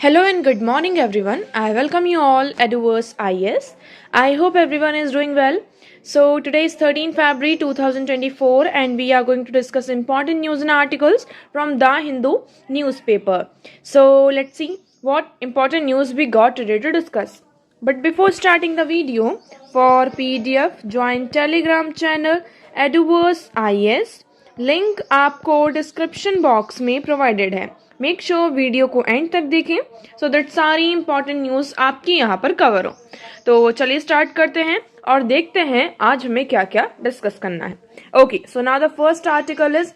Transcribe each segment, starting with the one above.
Hello and good morning everyone. I welcome you all at Eduverse IS. I hope everyone is doing well. So today is 13 February 2024 and we are going to discuss important news and articles from The Hindu newspaper. So let's see what important news we got today to discuss. But before starting the video, for PDF join Telegram channel Eduverse IS. Link आपको description box में provided है. Make sure video को and तक देखें so that सारी important news आपकी यहाँ पर कवर हो. तो चलिए स्टार्ट करते हैं और देखते हैं आज हमें क्या क्या डिस्कस करना है. Okay, so now the first article is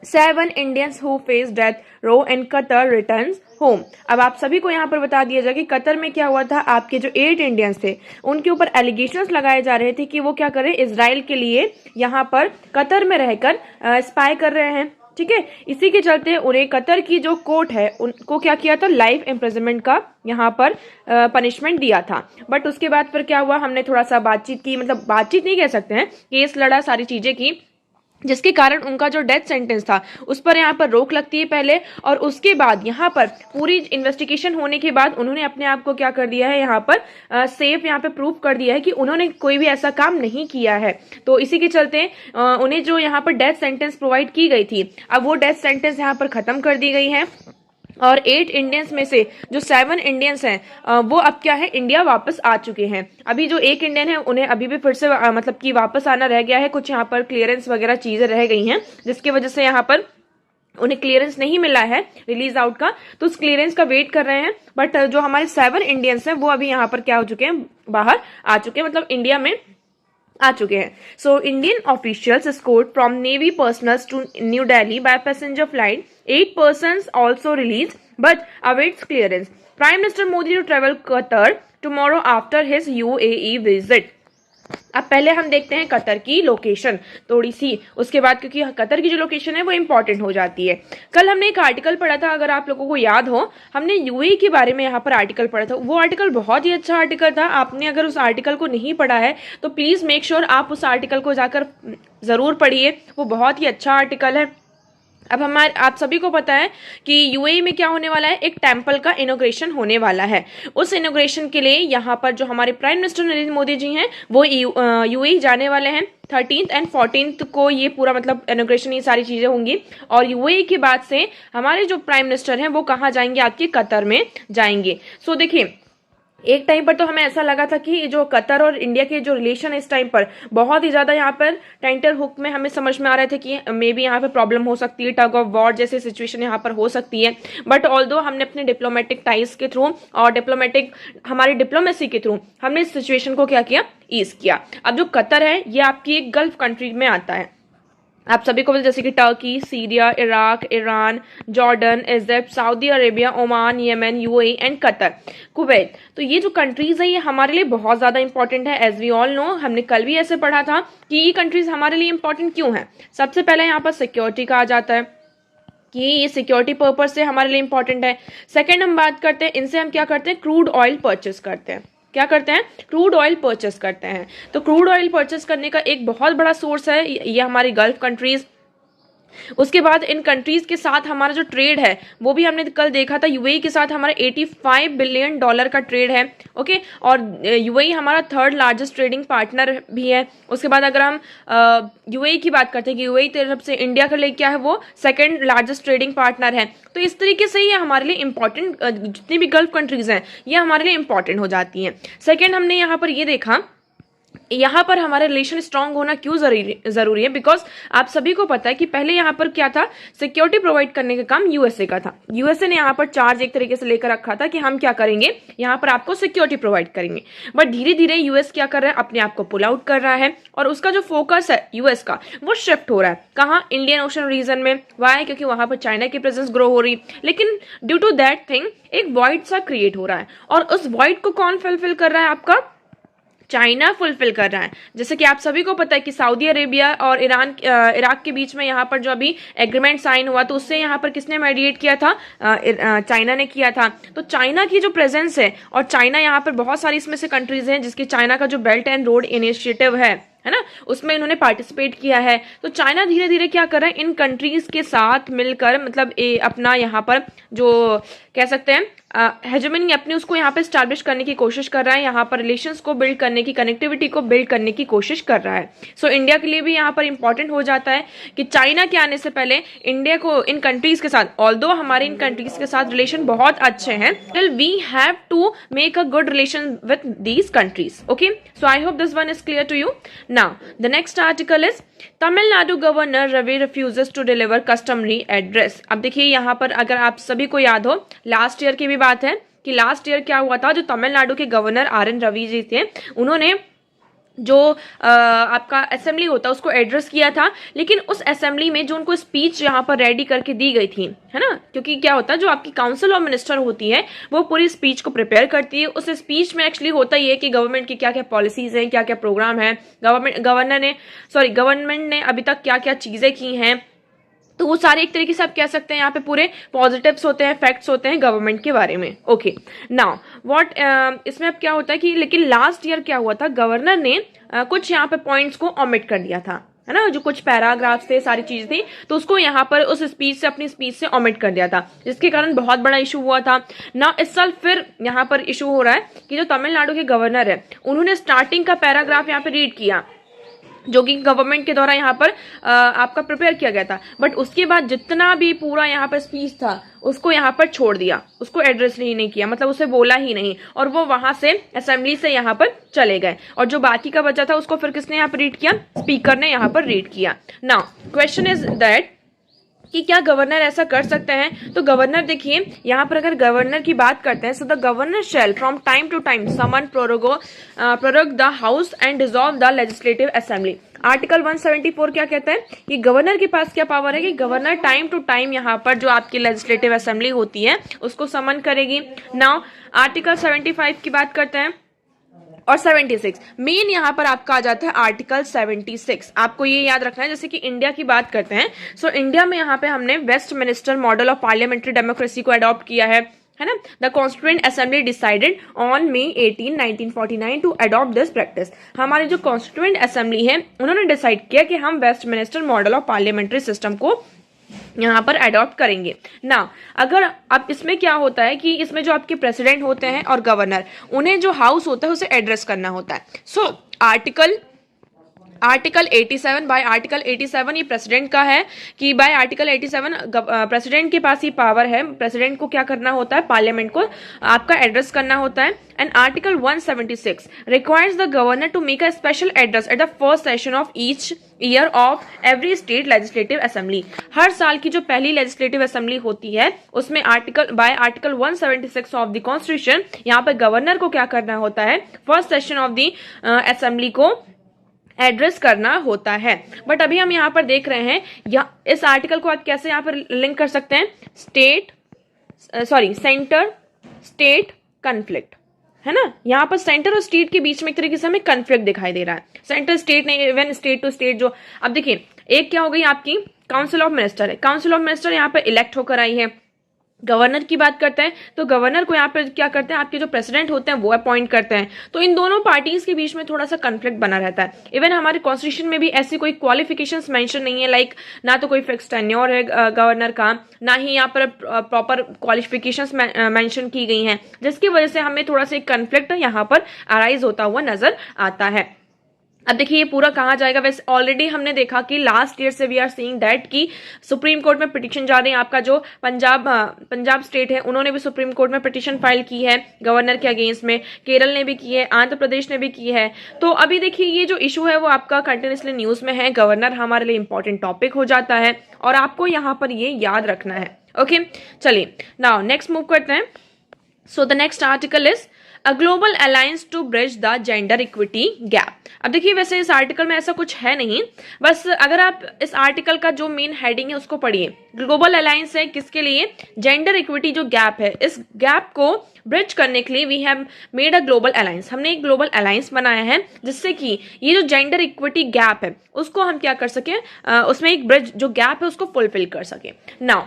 7 Indians who face death row in Qatar returns home. अब आप सभी को यहाँ पर बता दिया जाए कि कतर में क्या हुआ था. आपके जो 8 इंडियंस थे उनके ऊपर एलिगेशंस लगाए जा रहे थे कि वो क्या कर रहे हैं, इजराइल के लिए यहाँ पर कतर में रहकर स्पाई कर रहे हैं. ठीक है, इसी के चलते उन्हें कतर की जो कोर्ट है उनको क्या किया था, लाइफ इम्प्रिजनमेंट का यहाँ पर पनिशमेंट दिया था. बट उसके बाद फिर क्या हुआ, हमने थोड़ा सा बातचीत की, मतलब बातचीत नहीं कह सकते हैं, केस लड़ा, सारी चीजें की, जिसके कारण उनका जो डेथ सेंटेंस था उस पर यहाँ पर रोक लगती है पहले. और उसके बाद यहाँ पर पूरी इन्वेस्टिगेशन होने के बाद उन्होंने अपने आप को क्या कर दिया है, यहाँ पर सेफ यहाँ पे प्रूव कर दिया है कि उन्होंने कोई भी ऐसा काम नहीं किया है. तो इसी के चलते उन्हें जो यहाँ पर डेथ सेंटेंस प्रोवाइड की गई थी, अब वो डेथ सेंटेंस यहाँ पर खत्म कर दी गई है. और 8 इंडियंस में से जो 7 इंडियंस हैं वो अब क्या है, इंडिया वापस आ चुके हैं. अभी जो 1 इंडियन है उन्हें अभी भी फिर से मतलब कि वापस आना रह गया है. कुछ यहाँ पर क्लियरेंस वगैरह चीजें रह गई हैं जिसकी वजह से यहाँ पर उन्हें क्लियरेंस नहीं मिला है रिलीज आउट का, तो उस क्लियरेंस का वेट कर रहे हैं. बट जो हमारे 7 इंडियंस हैं वो अभी यहाँ पर क्या हो चुके हैं, बाहर आ चुके हैं, मतलब इंडिया में आ चुके हैं. So Indian officials escort from navy personals to New Delhi by passenger flight. 8 persons also released but awaits clearance. Prime Minister Modi to travel Qatar tomorrow after his UAE visit. अब पहले हम देखते हैं कतर की लोकेशन थोड़ी सी, उसके बाद क्योंकि कतर की जो लोकेशन है वो इंपॉर्टेंट हो जाती है. कल हमने एक आर्टिकल पढ़ा था, अगर आप लोगों को याद हो, हमने यूएई के बारे में यहाँ पर आर्टिकल पढ़ा था. वो आर्टिकल बहुत ही अच्छा आर्टिकल था. आपने अगर उस आर्टिकल को नहीं पढ़ा है तो प्लीज मेक श्योर आप उस आर्टिकल को जाकर जरूर पढ़िए. वो बहुत ही अच्छा आर्टिकल है. अब आप सभी को पता है कि यूएई में क्या होने वाला है, एक टेम्पल का इनॉग्रेशन होने वाला है. उस इनॉग्रेशन के लिए यहाँ पर जो हमारे प्राइम मिनिस्टर नरेंद्र मोदी जी हैं वो यूएई जाने वाले हैं. 13th and 14th को ये पूरा मतलब इनॉग्रेशन, ये सारी चीजें होंगी. और यूएई के बाद से हमारे जो प्राइम मिनिस्टर हैं वो कहाँ जाएंगे, आपके कतर में जाएंगे. सो देखिए, एक टाइम पर तो हमें ऐसा लगा था कि जो कतर और इंडिया के जो रिलेशन है इस टाइम पर बहुत ही ज्यादा यहाँ पर टेंटर हुक में हमें समझ में आ रहे थे कि मे बी यहाँ पे प्रॉब्लम हो सकती है, टग ऑफ वॉर जैसी सिचुएशन यहाँ पर हो सकती है. बट ऑल्दो हमने अपने डिप्लोमेटिक टाइज के थ्रू और हमारी डिप्लोमेसी के थ्रू हमने इस सिचुएशन को क्या किया, ईज किया. अब जो कतर है ये आपकी एक गल्फ कंट्री में आता है. आप सभी को जैसे कि Turkey, Syria, Iraq, Iran, Jordan, Egypt, Saudi Arabia, Oman, Yemen, UAE and Qatar, Kuwait. तो ये जो कंट्रीज है ये हमारे लिए बहुत ज्यादा इंपॉर्टेंट है. एज वी ऑल नो, हमने कल भी ऐसे पढ़ा था कि ये कंट्रीज हमारे लिए इंपॉर्टेंट क्यों है. सबसे पहले यहाँ पर सिक्योरिटी का आ जाता है कि ये सिक्योरिटी पर्पज से हमारे लिए इंपॉर्टेंट है. सेकेंड हम बात करते हैं, इनसे हम क्या करते हैं, क्रूड ऑयल परचेस करते हैं. क्या करते हैं, क्रूड ऑयल परचेस करते हैं. तो क्रूड ऑयल परचेस करने का एक बहुत बड़ा सोर्स है ये हमारी गल्फ कंट्रीज. उसके बाद इन कंट्रीज के साथ हमारा जो ट्रेड है वो भी हमने कल देखा था, यूएई के साथ हमारा $85 बिलियन का ट्रेड है. ओके, और यूएई हमारा 3rd लार्जेस्ट ट्रेडिंग पार्टनर भी है. उसके बाद अगर हम यूएई की बात करते हैं कि यूएई तरफ से इंडिया के लिए क्या है, वो 2nd लार्जेस्ट ट्रेडिंग पार्टनर है. तो इस तरीके से ये हमारे लिए इंपॉर्टेंट, जितनी भी गल्फ कंट्रीज हैं ये हमारे लिए इंपॉर्टेंट हो जाती हैं. सेकेंड हमने यहाँ पर ये देखा, यहाँ पर हमारे रिलेशन स्ट्रांग होना क्यों जरूरी है, बिकॉज आप सभी को पता है कि पहले यहाँ पर क्या था, सिक्योरिटी प्रोवाइड करने का काम यूएसए का था. यूएसए ने यहाँ पर चार्ज एक तरीके से लेकर रखा था कि हम क्या करेंगे, यहाँ पर आपको सिक्योरिटी प्रोवाइड करेंगे. बट धीरे धीरे यूएस क्या कर रहा है, अपने आप को पुल आउट कर रहा है और उसका जो फोकस है यूएस का वो शिफ्ट हो रहा है. कहाँ, इंडियन ओशन रीजन में. वाई, क्योंकि वहां पर चाइना की प्रेजेंस ग्रो हो रही. लेकिन ड्यू टू दैट थिंग एक वॉइड सा क्रिएट हो रहा है और उस वॉइड को कौन फुलफिल कर रहा है, आपका चाइना फुलफिल कर रहा है. जैसे कि आप सभी को पता है कि सऊदी अरेबिया और इराक के बीच में यहाँ पर जो अभी एग्रीमेंट साइन हुआ तो उससे यहाँ पर किसने मेडिएट किया था, चाइना ने किया था. तो चाइना की जो प्रेजेंस है, और चाइना यहाँ पर बहुत सारी इसमें से कंट्रीज हैं जिसकी चाइना का जो बेल्ट एंड रोड इनिशिएटिव है है ना, उसमें इन्होंने पार्टिसिपेट किया है। तो चाइना धीरे धीरे क्या कर रहा है, इन कंट्रीज के साथ मिलकर मतलब अपना यहाँ पर जो कह सकते हैं हेजेमनी अपनी उसको यहाँ पे स्टैब्लिश करने की कोशिश कर रहा है, यहाँ पर रिलेशंस को बिल्ड करने की, कनेक्टिविटी को बिल्ड करने की कोशिश कर रहा है। सो इंडिया के लिए भी यहाँ पर इंपॉर्टेंट हो जाता है कि चाइना के आने से पहले इंडिया को इन कंट्रीज के साथ, ऑल्दो हमारे इन कंट्रीज के साथ रिलेशन बहुत अच्छे हैं, till we have to make a good relation with these countries. Okay, so I hope this one is clear to you. Now the next article is Tamil Nadu governor Ravi refuses to deliver customary address. अब देखिए यहाँ पर अगर आप सभी को याद हो, लास्ट ईयर की भी बात है कि लास्ट ईयर क्या हुआ था, जो तमिलनाडु के governor are N Ravi ji थे, उन्होंने जो आपका असेंबली होता है उसको एड्रेस किया था, लेकिन उस असेंबली में जो उनको स्पीच यहाँ पर रेडी करके दी गई थी, है ना, क्योंकि क्या होता है जो आपकी काउंसिल ऑफ मिनिस्टर होती है वो पूरी स्पीच को प्रिपेयर करती है। उस स्पीच में एक्चुअली होता ही है कि गवर्नमेंट की क्या क्या पॉलिसीज हैं, क्या क्या प्रोग्राम है, गवर्नमेंट ने अभी तक क्या क्या चीजें की हैं, तो वो सारे एक तरीके से आप कह सकते हैं यहाँ पे पूरे पॉजिटिव्स होते हैं, फैक्ट्स होते हैं गवर्नमेंट के बारे में। ओके, नाउ व्हाट इसमें अब क्या होता है कि लेकिन लास्ट ईयर क्या हुआ था, गवर्नर ने कुछ यहाँ पे पॉइंट्स को ओमिट कर दिया था, है ना, जो कुछ पैराग्राफ्स थे, सारी चीजें थी, तो उसको यहाँ पर उस स्पीच से, अपनी स्पीच से ओमिट कर दिया था, जिसके कारण बहुत बड़ा इशू हुआ था ना। इस साल फिर यहाँ पर इशू हो रहा है कि जो तमिलनाडु के गवर्नर है उन्होंने स्टार्टिंग का पैराग्राफ यहाँ पे रीड किया जो कि गवर्नमेंट के द्वारा यहाँ पर आपका प्रिपेयर किया गया था, बट उसके बाद जितना भी पूरा यहाँ पर स्पीच था उसको यहाँ पर छोड़ दिया, उसको एड्रेस ही नहीं किया, मतलब उसे बोला ही नहीं, और वो वहां से असेंबली से यहाँ पर चले गए, और जो बाकी का बचा था उसको फिर किसने यहाँ पर रीड किया, स्पीकर ने यहाँ पर रीड किया। नाउ क्वेश्चन इज दैट कि क्या गवर्नर ऐसा कर सकते हैं, तो गवर्नर देखिए यहाँ पर अगर गवर्नर की बात करते हैं, so the governor shall from time to time summon prorogue the house and dissolve the legislative assembly. Article 174 क्या कहता है कि गवर्नर के पास क्या पावर है कि गवर्नर टाइम टू टाइम यहाँ पर जो आपकी लेजिस्लेटिव असेंबली होती है उसको समन करेगी। नाउ आर्टिकल 75 की बात करते हैं और 76 मेन यहाँ पर आपका आ जाता है आर्टिकल 76। आपको ये याद रखना है, जैसे कि इंडिया की बात करते हैं, सो इंडिया में यहाँ पे हमने Westminster model of parliamentary democracy को अडॉप्ट किया है ना। The constituent assembly decided on May 18, 1949 to adopt this practice. हमारी जो कॉन्स्टिट्यूएंट असेंबली है उन्होंने डिसाइड किया कि हम Westminster model of parliamentary system को यहाँ पर अडॉप्ट करेंगे ना। अगर अब इसमें क्या होता है कि इसमें जो आपके प्रेसिडेंट होते हैं और गवर्नर, उन्हें जो हाउस होता है उसे एड्रेस करना होता है। सो आर्टिकल 87 बाय आर्टिकल 87 ये प्रेसिडेंट का है कि बाय आर्टिकल 87 प्रेसिडेंट के पास ही पावर है, प्रेसिडेंट को क्या करना होता है, पार्लियामेंट को आपका एड्रेस करना होता है। And article 176 requires the governor to make a special address at the first session of each year of every state legislative assembly. हर साल की जो पहली लेजिस्लेटिव असेंबली होती है उसमें आर्टिकल 176 ऑफ द कॉन्स्टिट्यूशन यहाँ पे गवर्नर को क्या करना होता है, first session of the assembly को एड्रेस करना होता है। बट अभी हम यहाँ पर देख रहे हैं या इस आर्टिकल को आप कैसे यहाँ पर लिंक कर सकते हैं, सेंटर स्टेट कन्फ्लिक्ट, है ना। यहाँ पर सेंटर और स्टेट के बीच में एक तरीके से हमें कन्फ्लिक्ट दिखाई दे रहा है, सेंटर स्टेट नहीं, इवन स्टेट टू स्टेट। जो अब देखिए एक क्या हो गई आपकी काउंसिल ऑफ मिनिस्टर है, काउंसिल ऑफ मिनिस्टर यहाँ पर इलेक्ट होकर आई है। गवर्नर की बात करते हैं तो गवर्नर को यहाँ पर क्या करते हैं, आपके जो प्रेसिडेंट होते हैं वो अपॉइंट करते हैं। तो इन दोनों पार्टीज के बीच में थोड़ा सा कन्फ्लिक्ट बना रहता है। इवन हमारे कॉन्स्टिट्यूशन में भी ऐसी कोई क्वालिफिकेशंस मेंशन नहीं है, लाइक ना तो कोई फिक्स टेन्योर है गवर्नर का, ना ही यहाँ पर प्रॉपर क्वालिफिकेशंस मेंशन की गई हैं, जिसकी वजह से हमें थोड़ा सा एक कन्फ्लिक्ट यहाँ पर अराइज होता हुआ नजर आता है। अब देखिए ये पूरा कहाँ जाएगा, वैसे ऑलरेडी हमने देखा कि लास्ट ईयर से वी आर सीइंग दैट कि सुप्रीम कोर्ट में पिटीशन जा रही है। आपका जो पंजाब स्टेट है उन्होंने भी सुप्रीम कोर्ट में पिटीशन फाइल की है गवर्नर के अगेंस्ट में, केरल ने भी की है, आंध्र प्रदेश ने भी की है। तो अभी देखिए ये जो इशू है वो आपका कंटिन्यूसली न्यूज में है, गवर्नर हमारे लिए इंपॉर्टेंट टॉपिक हो जाता है और आपको यहाँ पर ये याद रखना है। ओके, चलिए नाउ नेक्स्ट मूव करते हैं। So the next article is a global alliance to bridge the gender equity gap. अब देखिए वैसे इस आर्टिकल में ऐसा कुछ है नहीं, बस अगर आप इस आर्टिकल का जो मेन हेडिंग है उसको पढ़िए। ग्लोबल अलायंस है किसके लिए, जेंडर इक्विटी जो गैप है, इस गैप को ब्रिज करने के लिए we have made a global alliance. हमने एक ग्लोबल अलायंस बनाया है जिससे कि ये जो जेंडर इक्विटी गैप है उसको हम क्या कर सके, उसमें एक ब्रिज जो गैप है उसको फुलफिल कर सके। Now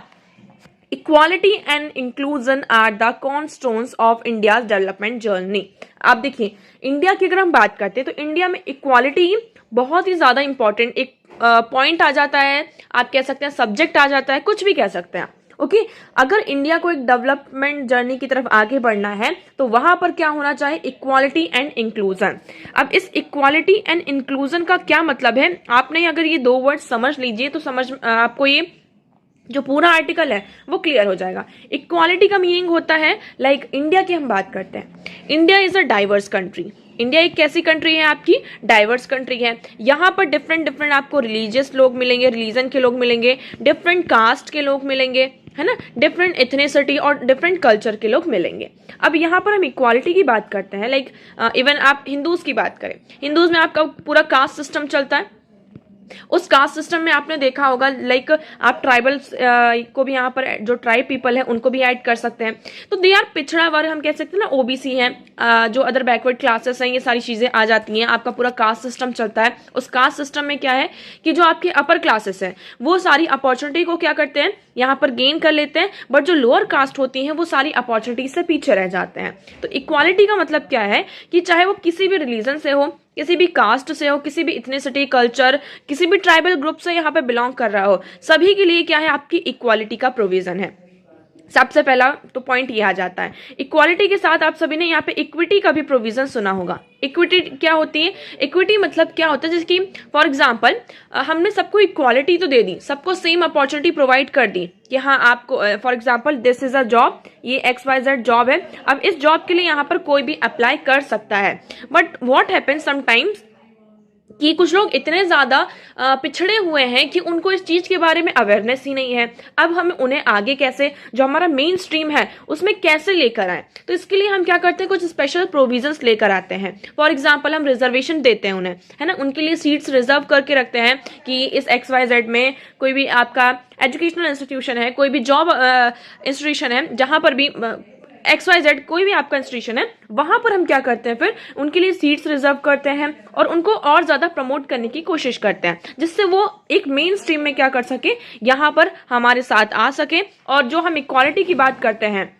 equality and inclusion are the cornerstones of India's development journey. आप देखिए, इंडिया की अगर हम बात करते हैं तो इंडिया में इक्वालिटी बहुत ही ज्यादा इंपॉर्टेंट एक पॉइंट आ जाता है, आप कह सकते हैं सब्जेक्ट आ जाता है, कुछ भी कह सकते हैं। ओके अगर इंडिया को एक डेवलपमेंट जर्नी की तरफ आगे बढ़ना है तो वहां पर क्या होना चाहिए, इक्वालिटी एंड इंक्लूजन। अब इस इक्वालिटी एंड इंक्लूजन का क्या मतलब है, आपने अगर ये दो वर्ड समझ लीजिए तो आपको ये जो पूरा आर्टिकल है वो क्लियर हो जाएगा। इक्वालिटी का मीनिंग होता है लाइक इंडिया की हम बात करते हैं, India is a diverse country. India एक कैसी कंट्री है आपकी, डाइवर्स कंट्री है। यहाँ पर डिफरेंट डिफरेंट आपको रिलीजियस लोग मिलेंगे, रिलीजन के लोग मिलेंगे, डिफरेंट कास्ट के लोग मिलेंगे, है ना, डिफरेंट एथनिसिटी और डिफरेंट कल्चर के लोग मिलेंगे। अब यहाँ पर हम इक्वालिटी की बात करते हैं लाइक इवन आप हिंदूज की बात करें, हिंदूज में आपका पूरा कास्ट सिस्टम चलता है। उस कास्ट सिस्टम में आपने देखा होगा लाइक आप ट्राइबल्स को भी यहाँ पर जो ट्राइब पीपल है उनको भी ऐड कर सकते हैं। तो दे आर पिछड़ा वर्ग, हम कह सकते हैं ना, ओबीसी है, जो अदर बैकवर्ड क्लासेस हैं, ये सारी चीजें आ जाती हैं। आपका पूरा कास्ट सिस्टम चलता है। उस कास्ट सिस्टम में क्या है कि जो आपके अपर क्लासेस हैं वो सारी अपॉर्चुनिटी को क्या करते हैं, यहाँ पर गेन कर लेते हैं, बट जो लोअर कास्ट होती हैं वो सारी अपॉर्चुनिटी से पीछे रह जाते हैं। तो इक्वालिटी का मतलब क्या है कि चाहे वो किसी भी रिलीजन से हो, किसी भी कास्ट से हो, किसी भी इथनिसिटी, कल्चर, किसी भी ट्राइबल ग्रुप से यहाँ पे बिलोंग कर रहा हो, सभी के लिए क्या है, आपकी इक्वालिटी का प्रोविजन है। सबसे पहला तो पॉइंट ये आ जाता है। इक्वालिटी के साथ आप सभी ने यहाँ पे इक्विटी का भी प्रोविजन सुना होगा। इक्विटी क्या होती है, इक्विटी मतलब क्या होता है, जिसकी फॉर एग्जांपल हमने सबको इक्वालिटी तो दे दी, सबको सेम अपॉर्चुनिटी प्रोवाइड कर दी कि हाँ आपको for example this is a job, ये XYZ जॉब है, अब इस जॉब के लिए यहाँ पर कोई भी अप्लाई कर सकता है। बट व्हाट हैपेंस समटाइम्स कि कुछ लोग इतने ज्यादा पिछड़े हुए हैं कि उनको इस चीज के बारे में अवेयरनेस ही नहीं है। अब हम उन्हें आगे कैसे, जो हमारा मेन स्ट्रीम है उसमें कैसे लेकर आए, तो इसके लिए हम क्या करते हैं, कुछ स्पेशल प्रोविजंस लेकर आते हैं। फॉर एग्जांपल हम रिजर्वेशन देते हैं उन्हें, है ना, उनके लिए सीट्स रिजर्व करके रखते हैं कि इस XYZ में कोई भी आपका एजुकेशनल इंस्टीट्यूशन है, कोई भी जॉब इंस्टीट्यूशन है, जहां पर भी XYZ कोई भी आपका इंस्टीट्यूशन है, वहां पर हम क्या करते हैं, फिर उनके लिए सीट्स रिजर्व करते हैं और उनको और ज्यादा प्रमोट करने की कोशिश करते हैं, जिससे वो एक मेन स्ट्रीम में क्या कर सके, यहाँ पर हमारे साथ आ सके और जो हम इक्वालिटी की बात करते हैं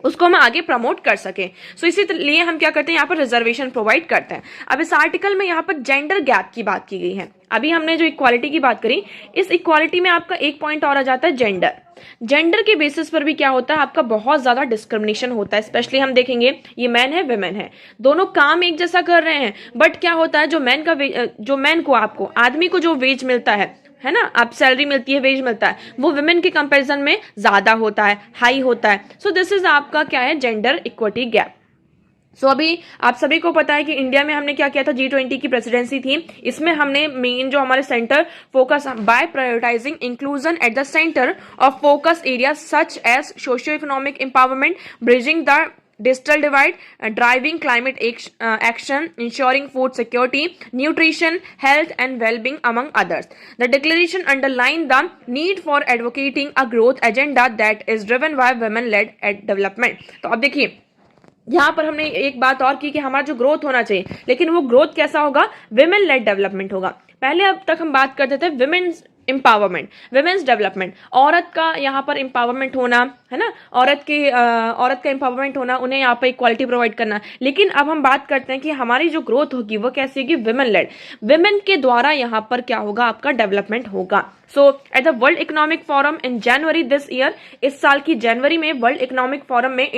उसको हम आगे प्रमोट कर सके। सो इसी लिए हम क्या करते हैं, यहाँ पर रिजर्वेशन प्रोवाइड करते हैं। अब इस आर्टिकल में यहाँ पर जेंडर गैप की बात की गई है। अभी हमने जो इक्वालिटी की बात करी, इस इक्वालिटी में आपका एक पॉइंट और आ जाता है जेंडर। जेंडर के बेसिस पर भी क्या होता है, आपका बहुत ज्यादा डिस्क्रिमिनेशन होता है। स्पेशली हम देखेंगे ये मैन है, विमेन है, दोनों काम एक जैसा कर रहे हैं, बट क्या होता है, जो मैन को, आपको आदमी को जो वेज मिलता है ना, आप सैलरी मिलती है, वेज मिलता है, वो वुमेन के कंपैरिजन में ज्यादा होता है, हाई होता है। सो दिस इज आपका क्या है, जेंडर इक्विटी गैप। सो अभी आप सभी को पता है कि इंडिया में हमने क्या किया था, G20 की प्रेसिडेंसी थी। इसमें हमने मेन जो हमारे centre focus by prioritising inclusion at the centre of focus area such as socio economic empowerment, bridging the digital divide, driving climate action, ensuring food security, nutrition, health and well-being among others. The declaration underlined the need for advocating a growth agenda that is driven by women-led development. तो अब देखिए यहाँ पर हमने एक बात और की कि हमारा जो ग्रोथ होना चाहिए, लेकिन वो ग्रोथ कैसा होगा, विमेन लेड डेवलपमेंट होगा। पहले अब तक हम बात करते थे विमेन्स एम्पावरमेंट, विमेन्स डेवलपमेंट, औरत का यहाँ पर एम्पावरमेंट होना, है ना, औरत का एम्पावरमेंट होना, उन्हें यहाँ पर इक्वालिटी प्रोवाइड करना। लेकिन अब हम बात करते हैं कि हमारी जो ग्रोथ होगी वो कैसी होगी, विमेन लेड, विमेन के द्वारा यहाँ पर क्या होगा, आपका डेवलपमेंट होगा। So at the world economic forum in January this year, इस साल की जनवरी में वर्ल्ड इकोनॉमिक फोरम में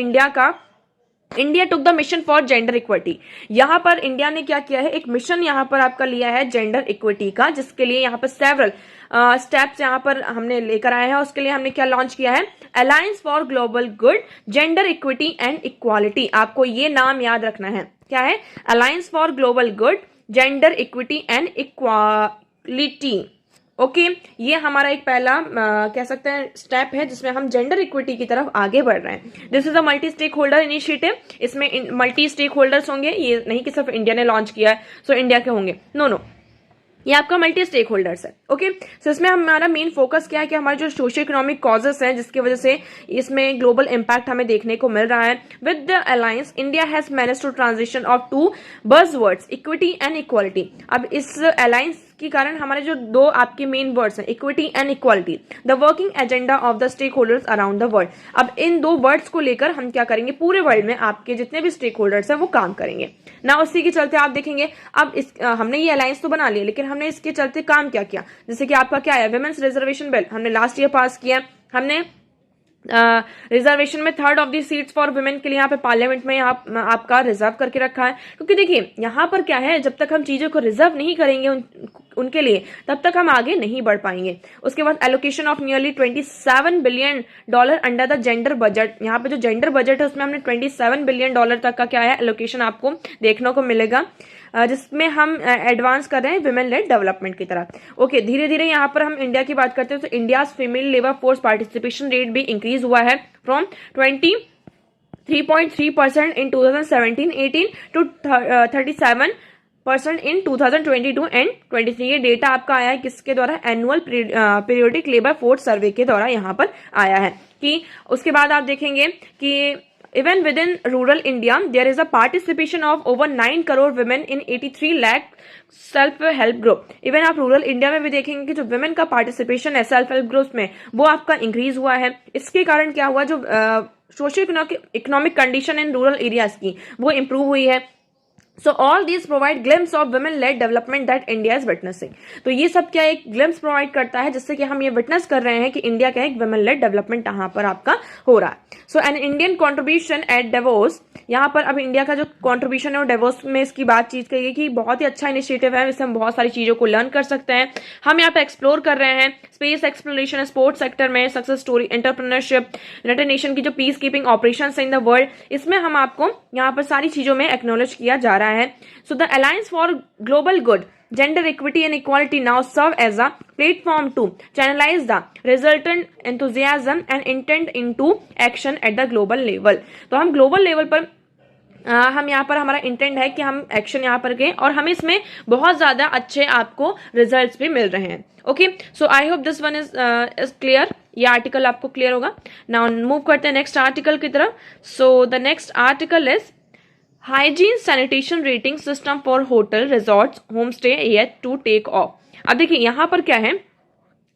India took the mission for gender equity. यहाँ पर इंडिया ने क्या किया है, एक मिशन यहाँ पर आपका लिया है जेंडर इक्विटी का, जिसके लिए यहाँ पर सेवरल स्टेप्स यहाँ पर हमने लेकर आए हैं। उसके लिए हमने क्या लॉन्च किया है, alliance for global good, gender equity and equality. आपको ये नाम याद रखना है, क्या है, alliance for global good, gender equity and equality. Okay ये हमारा एक पहला कह सकते हैं स्टेप है जिसमें हम जेंडर इक्विटी की तरफ आगे बढ़ रहे हैं। This is a multi stakeholder initiative. इसमें मल्टी स्टेक होल्डर्स होंगे, ये नहीं कि सिर्फ इंडिया ने लॉन्च किया है सो इंडिया के होंगे, नो, ये आपका मल्टी स्टेक होल्डर्स है। ओके सो इसमें हमारा मेन फोकस क्या है कि हमारे जो सोशियो इकोनॉमिक कॉजेस हैं जिसकी वजह से इसमें ग्लोबल इम्पैक्ट हमें देखने को मिल रहा है। With the alliance India has manage to transition off to buzzwords equity and equality. अब इस अलायंस के कारण हमारे जो दो आपके मेन वर्ड्स हैं equity and equality, the working agenda of the stakeholders around the world. अब इन दो वर्ड्स को लेकर हम क्या करेंगे, पूरे वर्ल्ड में आपके जितने भी स्टेक होल्डर्स हैं वो काम करेंगे ना। उसी के चलते आप देखेंगे अब हमने ये अलायंस तो बना लिया, लेकिन हमने इसके चलते काम क्या किया, जैसे कि आपका क्या है विमेंस रिजर्वेशन बिल हमने लास्ट ईयर पास किया। हमने रिजर्वेशन में third of the seats for women के लिए यहाँ पे पार्लियामेंट में आपका रिजर्व करके रखा है, क्योंकि देखिए यहाँ पर क्या है, जब तक हम चीजों को रिजर्व नहीं करेंगे उनके लिए तब तक हम आगे नहीं बढ़ पाएंगे। उसके बाद allocation of nearly $27 billion under the gender budget. यहाँ पे जो जेंडर बजट है उसमें हमने $27 बिलियन तक का क्या है एलोकेशन आपको देखने को मिलेगा, जिसमें हम एडवांस कर रहे हैं विमेन लेड डेवलपमेंट की तरफ। ओके धीरे धीरे यहाँ पर हम इंडिया की बात करते हैं तो India female labour force participation rate भी इंक्रीज हुआ है from 23.3% in 2017-18 to 37% in 2022 and 23। ये डेटा आपका आया है किसके द्वारा, annual periodic labour force survey के द्वारा यहाँ पर आया है। कि उसके बाद आप देखेंगे कि even within rural India there is a participation of over 9 crore women in 83 lakh self help group. Even आप रूरल इंडिया में भी देखेंगे कि जो वुमेन का पार्टिसिपेशन है सेल्फ हेल्प ग्रुप में वो आपका इंक्रीज हुआ है। इसके कारण क्या हुआ, जो socio economic condition in rural areas की वो इंप्रूव हुई है। So all these provide glimpse of women lead development that India is witnessing. तो ये सब क्या एक ग्लिम्स प्रोवाइड करता है जिससे कि हम ये विटनेस कर रहे हैं कि इंडिया का एक वुमेन लेड डेवलपमेंट यहाँ पर आपका हो रहा है। So an Indian contribution at Davos, यहाँ पर अब इंडिया का जो कॉन्ट्रीब्यूशन है वो डेवोस में इसकी बातचीत करिए कि बहुत ही अच्छा इनिशिएटिव है, इससे हम बहुत सारी चीजों को लर्न कर सकते हैं। हम यहाँ पे एक्सप्लोर कर रहे हैं स्पेस एक्सप्लोरेशन, स्पोर्ट्स सेक्टर में success story, entrepreneurship, United nation की जो peace keeping operation in the world, इसमें हम आपको यहाँ पर सारी चीजों में एक्नॉलेज किया जा रहा है। So the alliance for global good, gender equity and equality now serve as a platform to channelize the resultant enthusiasm and intent into action at the global level। तो हम ग्लोबल लेवल पर हम यहाँ पर हमारा इंटेंट है कि हम एक्शन यहाँ पर गए और हमें इसमें बहुत ज्यादा अच्छे आपको रिजल्ट्स भी मिल रहे हैं। Okay so I hope this one is clear, ये आर्टिकल आपको क्लियर होगा। नाउ मूव करते हैं नेक्स्ट आर्टिकल की तरफ। So the next article is hygiene sanitation rating system for hotel resorts home stay yet to take off. अब देखिए यहाँ पर क्या है,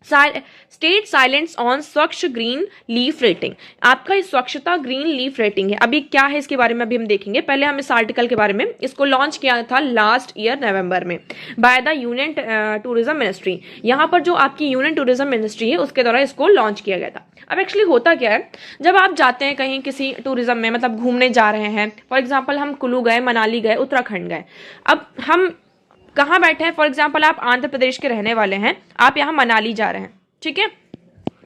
state silence on Swachh green leaf rating. आपका इस स्वच्छता ग्रीन लीफ रेटिंग है, अभी क्या है इसके बारे में अभी हम देखेंगे। पहले हम इस आर्टिकल के बारे में, इसको लॉन्च किया था लास्ट ईयर नवंबर में by the union tourism ministry. यहाँ पर जो आपकी यूनियन टूरिज्म मिनिस्ट्री है उसके द्वारा इसको लॉन्च किया गया था। अब एक्चुअली होता क्या है, जब आप जाते हैं कहीं किसी टूरिज्म में, मतलब घूमने जा रहे हैं, फॉर एग्जाम्पल हम कुल्लू गए, मनाली गए, उत्तराखंड गए, अब हम कहाँ बैठे हैं, फॉर एग्जाम्पल आप आंध्र प्रदेश के रहने वाले हैं, आप यहाँ मनाली जा रहे हैं, ठीक है,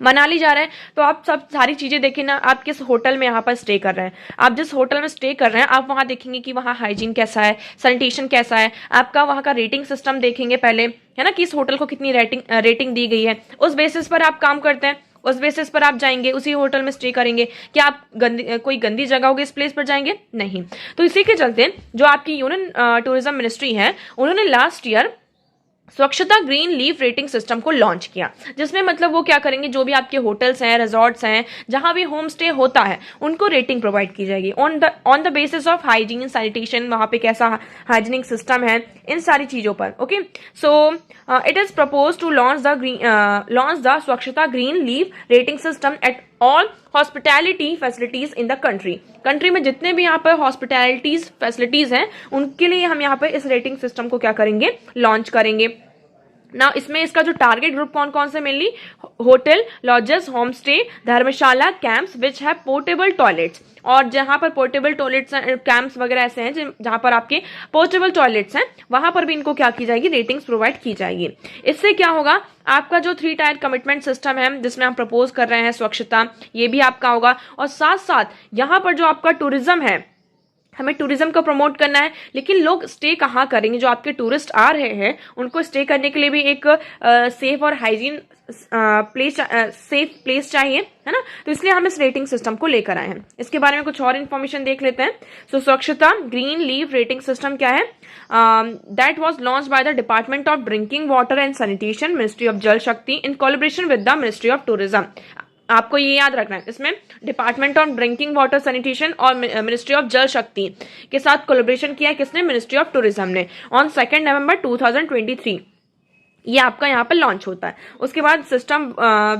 मनाली जा रहे हैं, तो आप सब सारी चीजें देखिए ना, आप किस होटल में यहाँ पर स्टे कर रहे हैं, आप जिस होटल में स्टे कर रहे हैं आप वहाँ देखेंगे कि वहाँ हाइजीन कैसा है, सैनिटेशन कैसा है, आपका वहाँ का रेटिंग सिस्टम देखेंगे पहले, है ना, कि इस होटल को कितनी रेटिंग दी गई है, उस बेसिस पर आप काम करते हैं, उस बेसिस पर आप जाएंगे, उसी होटल में स्टे करेंगे। क्या आप कोई गंदी जगह होगी इस प्लेस पर जाएंगे? नहीं। तो इसी के चलते जो आपकी यूनियन टूरिज्म मिनिस्ट्री है उन्होंने लास्ट ईयर स्वच्छता ग्रीन लीफ रेटिंग सिस्टम को लॉन्च किया, जिसमें मतलब वो क्या करेंगे, जो भी आपके होटल्स हैं, रिजॉर्ट्स हैं, जहां भी होम स्टे होता है उनको रेटिंग प्रोवाइड की जाएगी on the basis of hygiene sanitation, वहां पे कैसा हाइजीनिक सिस्टम है, इन सारी चीजों पर। Okay so it is propose to launch the Swachhata green leaf rating system at all hospitality facilities in the country में जितने भी यहाँ पर हॉस्पिटैलिटीज फैसिलिटीज हैं उनके लिए हम यहाँ पर इस रेटिंग सिस्टम को क्या करेंगे, लॉन्च करेंगे ना। इसमें इसका जो टारगेट ग्रुप कौन कौन से, mainly hotel, lodges, home stay, Dharamshala, camps which have portable toilets, और जहां पर पोर्टेबल टॉयलेट्स, कैंप्स वगैरह ऐसे हैं जहां पर आपके पोर्टेबल टॉयलेट्स हैं, वहां पर भी इनको क्या की जाएगी, रेटिंग्स प्रोवाइड की जाएगी। इससे क्या होगा, आपका जो 3 टायर कमिटमेंट सिस्टम है जिसमें हम प्रपोज कर रहे हैं स्वच्छता, ये भी आपका होगा, और साथ साथ यहाँ पर जो आपका टूरिज्म है, हमें टूरिज्म को प्रमोट करना है, लेकिन लोग स्टे कहाँ करेंगे? जो आपके टूरिस्ट आ रहे हैं उनको स्टे करने के लिए भी एक सेफ और हाइजीन सेफ प्लेस चाहिए, है ना। तो इसलिए हम इस रेटिंग सिस्टम को लेकर आए हैं। इसके बारे में कुछ और इन्फॉर्मेशन देख लेते हैं। सो स्वच्छता ग्रीन लीफ रेटिंग सिस्टम क्या है? That was launch by the department of drinking water and sanitation, ministry of जल शक्ति in collaboration with the ministry of tourism. आपको ये याद रखना है, इसमें department of drinking water sanitation और मिनिस्ट्री ऑफ जल शक्ति के साथ कोलैबोरेशन किया है। किसने? मिनिस्ट्री ऑफ टूरिज्म ने, ऑन 2 नवंबर 2023 ये आपका यहाँ पर लॉन्च होता है। उसके बाद system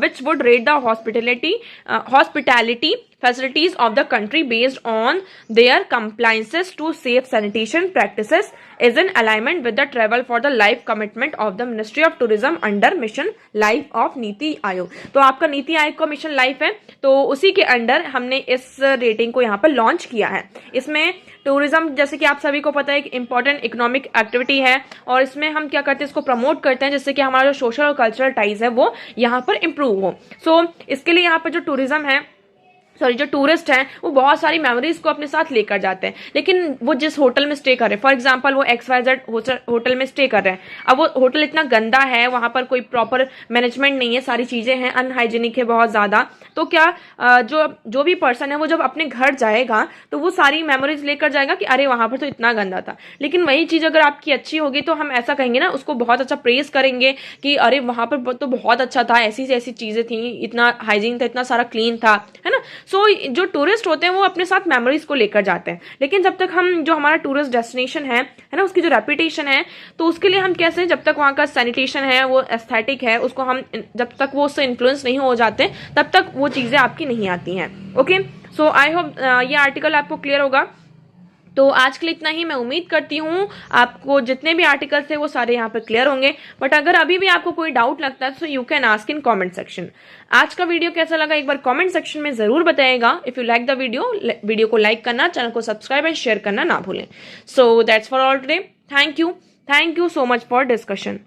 which would rate the hospitality facilities of the country based on their compliances to safe sanitation practices is in alignment with the travel for the life commitment of the Ministry of Tourism under Mission Life of NITI Aayog. तो आपका नीति आयोग का mission life है, तो उसी के under हमने इस rating को यहाँ पर लॉन्च किया है। इसमें टूरिज्म, जैसे कि आप सभी को पता है, एक इंपॉर्टेंट इकोनॉमिक एक्टिविटी है और इसमें हम क्या करते हैं, इसको प्रमोट करते हैं जिससे कि हमारा जो सोशल और कल्चरल टाइज है वो यहाँ पर इंप्रूव हो। सो इसके लिए यहाँ पर जो टूरिज्म है, जो टूरिस्ट हैं वो बहुत सारी मेमोरीज को अपने साथ लेकर जाते हैं, लेकिन वो जिस होटल में स्टे कर रहे हैं, फॉर एग्जांपल वो XYZ होटल में स्टे कर रहे हैं, अब वो होटल इतना गंदा है, वहां पर कोई प्रॉपर मैनेजमेंट नहीं है, सारी चीजें हैं, अनहाइजीनिक है बहुत ज्यादा, तो क्या जो भी पर्सन है वो जब अपने घर जाएगा तो वो सारी मेमोरीज लेकर जाएगा कि अरे वहां पर तो इतना गंदा था। लेकिन वही चीज अगर आपकी अच्छी होगी तो हम ऐसा कहेंगे ना, उसको बहुत अच्छा प्रेज करेंगे कि अरे वहां पर तो बहुत अच्छा था, ऐसी से ऐसी चीजें थी, इतना हाइजीन था, इतना सारा क्लीन था, है ना। सो जो टूरिस्ट होते हैं वो अपने साथ मेमोरीज को लेकर जाते हैं, लेकिन जब तक हम जो हमारा टूरिस्ट डेस्टिनेशन है ना, उसकी जो रेपुटेशन है, तो उसके लिए हम कैसे, जब तक वहाँ का सैनिटेशन है वो एस्थेटिक है, उसको हम जब तक वो उससे इन्फ्लुएंस नहीं हो जाते तब तक वो चीजें आपकी नहीं आती हैं। ओके, सो आई होप ये आर्टिकल आपको क्लियर होगा। तो आज के लिए इतना ही। मैं उम्मीद करती हूँ आपको जितने भी आर्टिकल्स थे वो सारे यहाँ पर क्लियर होंगे, बट अगर अभी भी आपको कोई डाउट लगता है तो you can ask in comment section. आज का वीडियो कैसा लगा एक बार कमेंट सेक्शन में जरूर बताइएगा। If you like the video को लाइक करना, चैनल को सब्सक्राइब एंड शेयर करना ना भूलें। So that's for all today. Thank you so much for discussion.